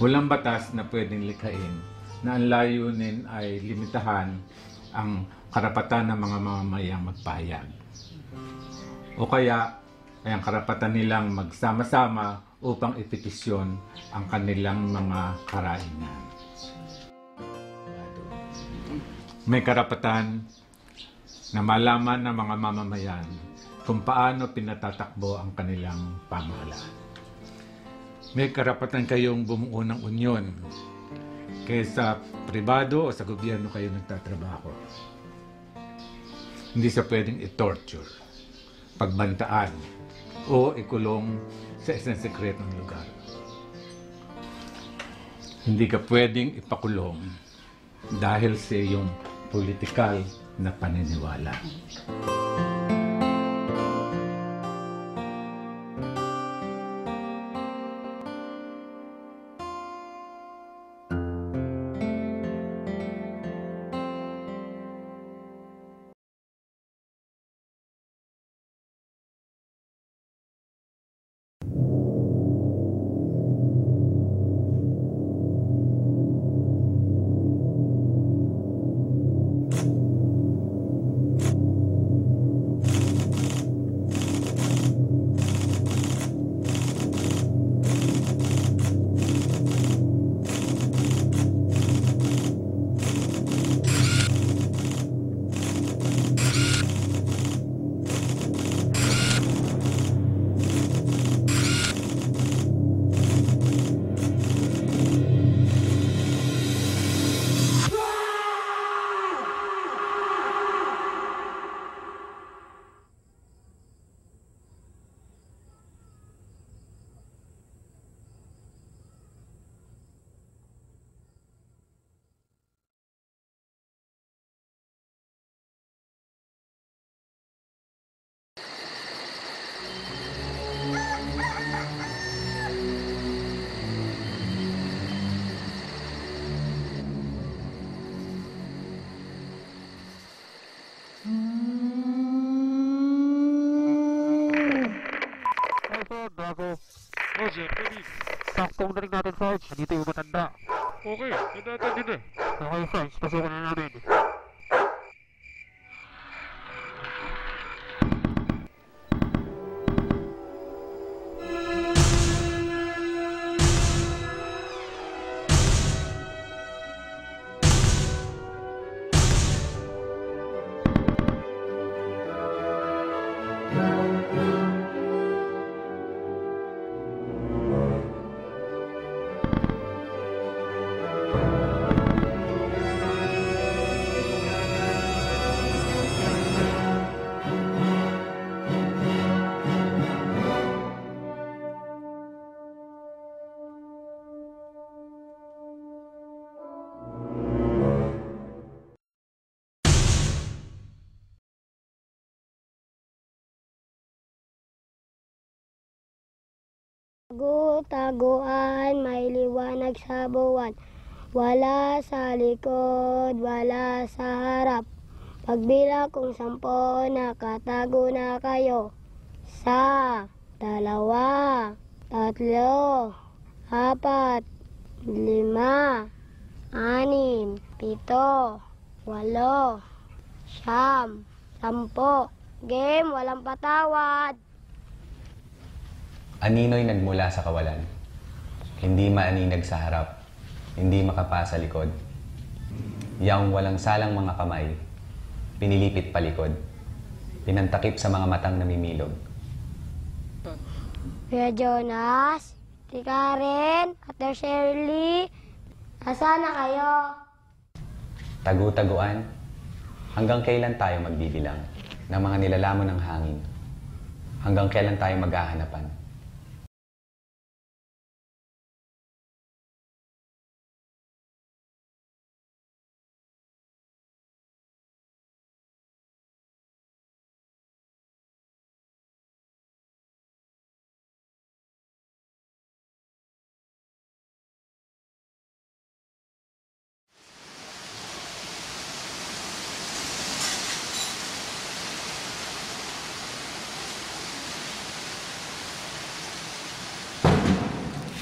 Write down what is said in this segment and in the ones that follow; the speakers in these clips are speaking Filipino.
Walang batas na pwedeng likhain na ang layunin ay limitahan ang karapatan ng mga mamamayang magpahayag. O kaya ay ang karapatan nilang magsama-sama upang ipetisyon ang kanilang mga karainan. May karapatan na malaman ng mga mamamayan kung paano pinatatakbo ang kanilang pamahalaan. May karapatan kayong bumuo ng unyon kaysa pribado o sa gobyerno kayo nagtatrabaho. Hindi sa pwedeng i-torture, pagbantaan o ikulong sa isang sekretong lugar. Hindi ka pwedeng ipakulong dahil sa iyong politikal na paniniwala. Roger, ready. Saktong na rin natin, Sarge. Dito yung matanda. Okay, nadatan din eh. Okay, Sarge. Pasukan na natin. Tago-taguan, may liwanag sa buwan. Wala sa likod, wala sa harap. Pagbilang kung 10, nakatago na kayo. 1, 2, 3, 4, 5, 6, 7, 8, 9, 10. Game, walang patawad. Anino'y nagmula sa kawalan. Hindi maaninag sa harap, hindi makapa sa likod. Yang walang salang mga kamay, pinilipit palikod, pinantakip sa mga matang namimilog. Kuya Jonas, si Karen, Ate Shirley, asa na kayo? Tagu-taguan, hanggang kailan tayo magbibilang ng mga nilalamon ng hangin? Hanggang kailan tayo maghahanapan?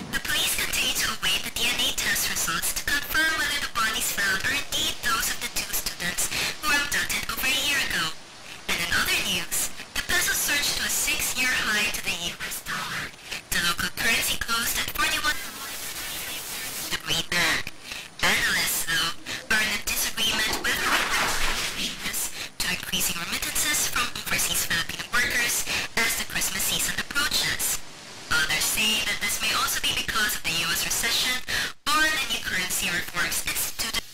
The police continue to await the DNA test results to confirm whether the bodies found are indeed those of the 2 students who were abducted over a year ago. And in other news, the peso surged to a 6-year high to the US dollar. The local currency closed at 41 the Great Bank. Analysts, though, are in a disagreement whether this to increasing remittances from overseas Filipino workers as the Christmas season approaches. Others say that this may also be because of the U.S. recession or the new currency reforms instituted.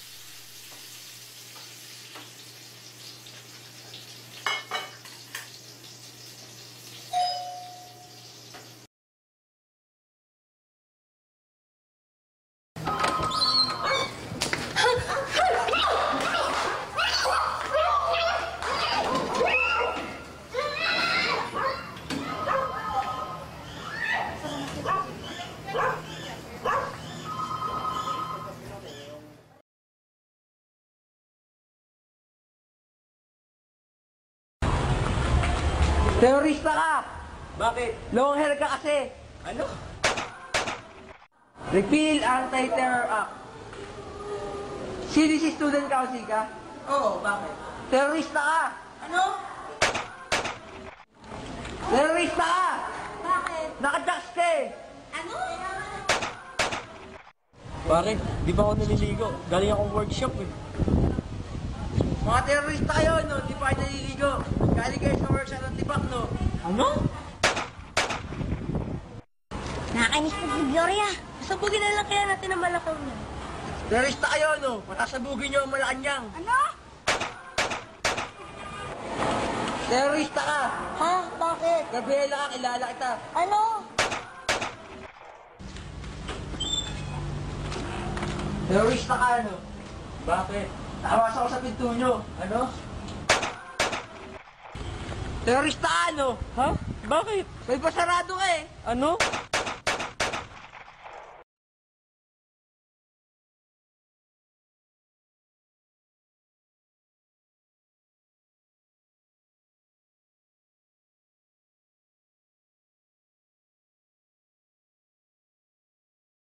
Terorista ka! Bakit? Long hair ka kasi. Ano? Repeal Anti-Terror Act. CDC student ka o ka? Oo, bakit? Terorista ka! Ano? Terorista ka! Bakit? Naka-jacks ka eh! Ano? Pare, di ba ako naliligo? Galing akong workshop eh. Mga terorista kayo, no? Di pa kayo naliligo. Galing kayo sa workshop ng tibak, no? Ano? Nakakainis po si Gloria. Sabugin na lang kaya natin ang malakaw niya. Terorista kayo, no? Matasabugin niyo ang Malacanang. Ano? Terorista ka! Ha? Bakit? Gabriela ka, kilala kita. Ano? Terorista ka, no? Bakit? Nakawas ako sa pinto nyo. Ano? Terorista ka, no? Ha? Bakit? May pasarado ka eh. Ano?